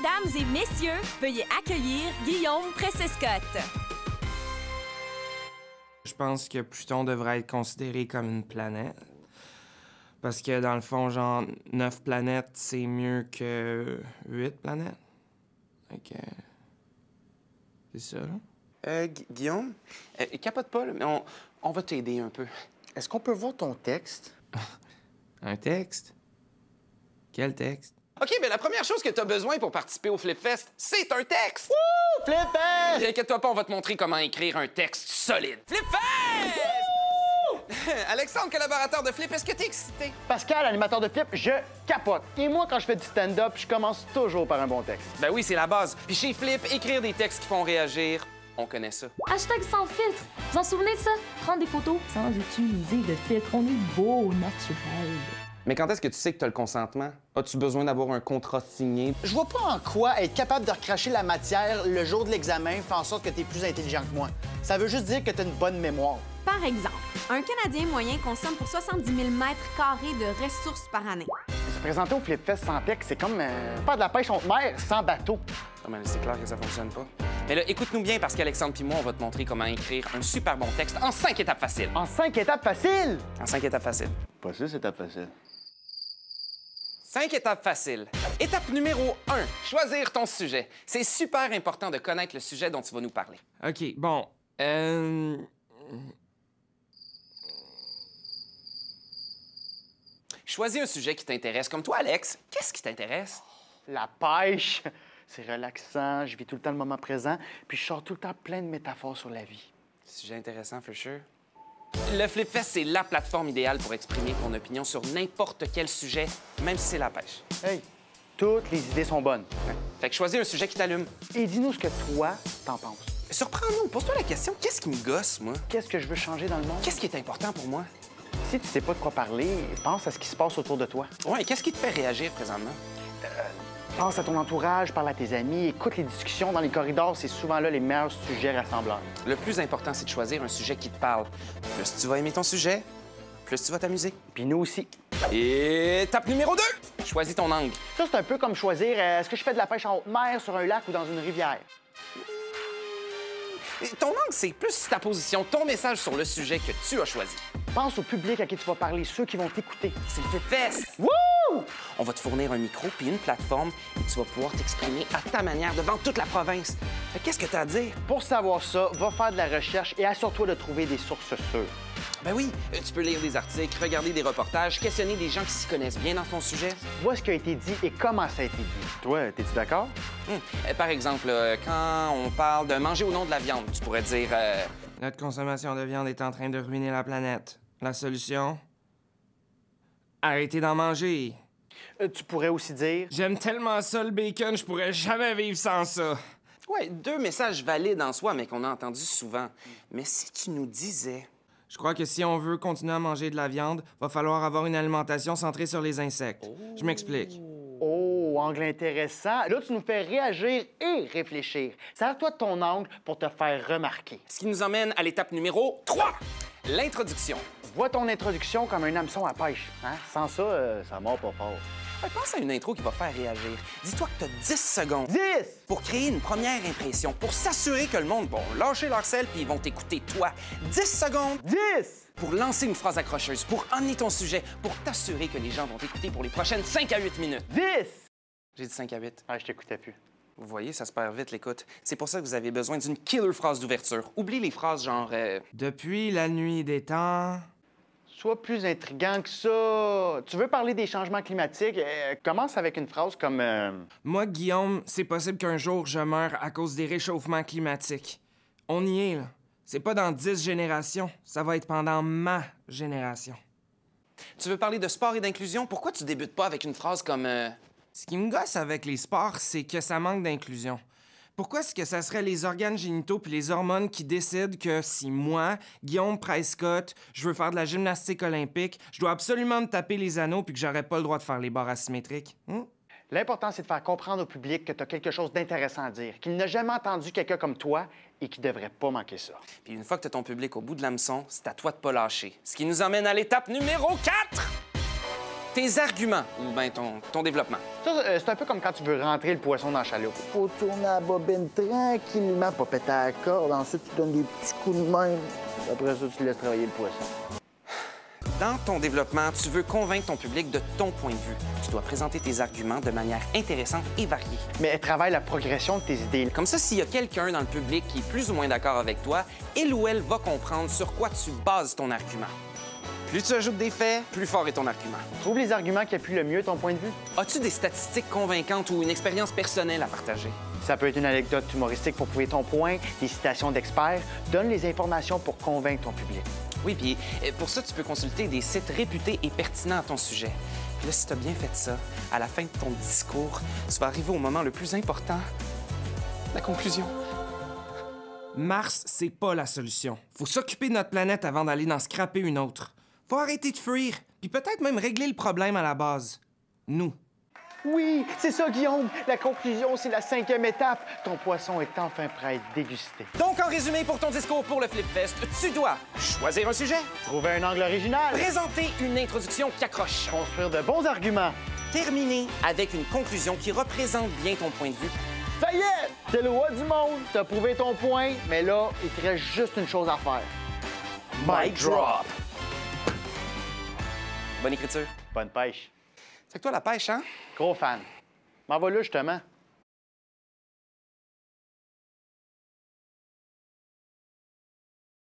Mesdames et messieurs, veuillez accueillir Guillaume Pressescott. Je pense que Pluton devrait être considéré comme une planète. Parce que dans le fond, genre, 9 planètes, c'est mieux que 8 planètes. Ok. C'est ça, là? Guillaume, capote pas, là, mais on va t'aider un peu. Est-ce qu'on peut voir ton texte? Un texte? Quel texte? OK, mais la première chose que tu as besoin pour participer au Flip Fest, c'est un texte! Wouh! Flip Fest! Et inquiète-toi pas, on va te montrer comment écrire un texte solide. Flip Fest! Alexandre, collaborateur de Flip, est-ce que t'es excité? Pascal, animateur de Flip, je capote. Et moi, quand je fais du stand-up, je commence toujours par un bon texte. Ben oui, c'est la base. Puis chez Flip, écrire des textes qui font réagir, on connaît ça. Hashtag sans filtre. Vous en souvenez de ça? Prendre des photos sans utiliser de filtre. On est beau, naturel. Mais quand est-ce que tu sais que tu as le consentement? As-tu besoin d'avoir un contrat signé? Je vois pas en quoi être capable de recracher la matière le jour de l'examen fait en sorte que t'es plus intelligent que moi. Ça veut juste dire que t'as une bonne mémoire. Par exemple, un Canadien moyen consomme pour 70 000 mètres carrés de ressources par année. Se présenter au Flip Fest sans texte, c'est comme faire de la pêche en mer sans bateau. Ah, mais c'est clair que ça fonctionne pas. Mais là, écoute-nous bien parce qu'Alexandre puis moi, on va te montrer comment écrire un super bon texte en 5 étapes faciles. En 5 étapes faciles! En 5 étapes faciles. Pas 6 étapes faciles. 5 étapes faciles. Étape numéro 1, choisir ton sujet. C'est super important de connaître le sujet dont tu vas nous parler. OK, bon. Choisis un sujet qui t'intéresse. Comme toi, Alex, qu'est-ce qui t'intéresse? La pêche, c'est relaxant, je vis tout le temps le moment présent, puis je sors tout le temps plein de métaphores sur la vie. Sujet intéressant, for sure. Le Flip Fest, c'est la plateforme idéale pour exprimer ton opinion sur n'importe quel sujet, même si c'est la pêche. Hey, toutes les idées sont bonnes. Fait que choisis un sujet qui t'allume. Et dis-nous ce que toi, t'en penses. Surprends-nous, pose-toi la question, qu'est-ce qui me gosse, moi? Qu'est-ce que je veux changer dans le monde? Qu'est-ce qui est important pour moi? Si tu sais pas de quoi parler, pense à ce qui se passe autour de toi. Ouais, qu'est-ce qui te fait réagir présentement? Pense à ton entourage, parle à tes amis, écoute les discussions dans les corridors, c'est souvent là les meilleurs sujets rassembleurs. Le plus important, c'est de choisir un sujet qui te parle. Plus tu vas aimer ton sujet, plus tu vas t'amuser. Puis nous aussi. Et étape numéro 2, choisis ton angle. Ça, c'est un peu comme choisir est-ce que je fais de la pêche en haute mer, sur un lac ou dans une rivière. Et ton angle, c'est plus ta position, ton message sur le sujet que tu as choisi. Pense au public à qui tu vas parler, ceux qui vont t'écouter. C'est le Flip Fest! Wouh! On va te fournir un micro puis une plateforme et tu vas pouvoir t'exprimer à ta manière devant toute la province. Fait qu'est-ce que tu as à dire? Pour savoir ça, va faire de la recherche et assure-toi de trouver des sources sûres. Ben oui, tu peux lire des articles, regarder des reportages, questionner des gens qui s'y connaissent bien dans ton sujet. Vois ce qui a été dit et comment ça a été dit. Toi, t'es-tu d'accord? Par exemple, quand on parle de manger ou non de la viande, tu pourrais dire... Notre consommation de viande est en train de ruiner la planète. La solution? Arrêtez d'en manger. Tu pourrais aussi dire... J'aime tellement ça, le bacon, je pourrais jamais vivre sans ça. Ouais, 2 messages valides en soi, mais qu'on a entendus souvent. Mais si tu nous disais... Je crois que si on veut continuer à manger de la viande, va falloir avoir une alimentation centrée sur les insectes. Je m'explique. Oh, angle intéressant. Là, tu nous fais réagir et réfléchir. Sers-toi de ton angle pour te faire remarquer. Ce qui nous emmène à l'étape numéro 3, l'introduction. Vois ton introduction comme un hameçon à pêche. Hein? Sans ça, ça mord pas fort. Pense à une intro qui va faire réagir. Dis-toi que tu as 10 secondes 10! pour créer une première impression, pour s'assurer que le monde va lâcher leur sel puis ils vont t'écouter toi. 10 secondes 10! pour lancer une phrase accrocheuse, pour emmener ton sujet, pour t'assurer que les gens vont t'écouter pour les prochaines 5 à 8 minutes. 10! J'ai dit 5 à 8. Ah, je t'écoutais plus. Vous voyez, ça se perd vite, l'écoute. C'est pour ça que vous avez besoin d'une killer phrase d'ouverture. Oublie les phrases genre... Depuis la nuit des temps... Sois plus intriguant que ça. Tu veux parler des changements climatiques? Commence avec une phrase comme... Moi, Guillaume, c'est possible qu'un jour je meure à cause des réchauffements climatiques. On y est, là. C'est pas dans 10 générations, ça va être pendant ma génération. Tu veux parler de sport et d'inclusion? Pourquoi tu débutes pas avec une phrase comme... Ce qui me gosse avec les sports, c'est que ça manque d'inclusion. Pourquoi est-ce que ça serait les organes génitaux puis les hormones qui décident que si moi, Guillaume Prescott, je veux faire de la gymnastique olympique, je dois absolument me taper les anneaux puis que j'aurais pas le droit de faire les barres asymétriques? L'important, c'est de faire comprendre au public que tu as quelque chose d'intéressant à dire, qu'il n'a jamais entendu quelqu'un comme toi et qu'il devrait pas manquer ça. Puis une fois que tu as ton public au bout de l'hameçon, c'est à toi de pas lâcher. Ce qui nous emmène à l'étape numéro 4! tes arguments ou bien ton développement. Ça, c'est un peu comme quand tu veux rentrer le poisson dans la chaloupe. Faut tourner la bobine tranquillement, pas péter la corde. Ensuite, tu donnes des petits coups de main. Après ça, tu laisses travailler le poisson. Dans ton développement, tu veux convaincre ton public de ton point de vue. Tu dois présenter tes arguments de manière intéressante et variée. Mais travaille la progression de tes idées. Comme ça, s'il y a quelqu'un dans le public qui est plus ou moins d'accord avec toi, il ou elle va comprendre sur quoi tu bases ton argument. Plus tu ajoutes des faits, plus fort est ton argument. Trouve les arguments qui appuient le mieux ton point de vue. As-tu des statistiques convaincantes ou une expérience personnelle à partager? Ça peut être une anecdote humoristique pour prouver ton point, des citations d'experts. Donne les informations pour convaincre ton public. Oui, puis pour ça, tu peux consulter des sites réputés et pertinents à ton sujet. Puis là, si tu as bien fait ça, à la fin de ton discours, tu vas arriver au moment le plus important, la conclusion. Mars, c'est pas la solution. Faut s'occuper de notre planète avant d'aller en scraper une autre. Faut arrêter de fuir, puis peut-être même régler le problème à la base. Nous. Oui, c'est ça, Guillaume. La conclusion, c'est la 5e étape. Ton poisson est enfin prêt à être dégusté. Donc, en résumé, pour ton discours pour le FlipFest, tu dois choisir un sujet, Trouver un angle original. présenter une introduction qui accroche, Construire de bons arguments. terminer avec une conclusion qui représente bien ton point de vue. Ça y est! T'es le roi du monde. T'as prouvé ton point, mais là, il te reste juste une chose à faire. Mic drop. Bonne écriture. Bonne pêche. C'est que toi, la pêche, hein? Gros fan. M'en va là, justement.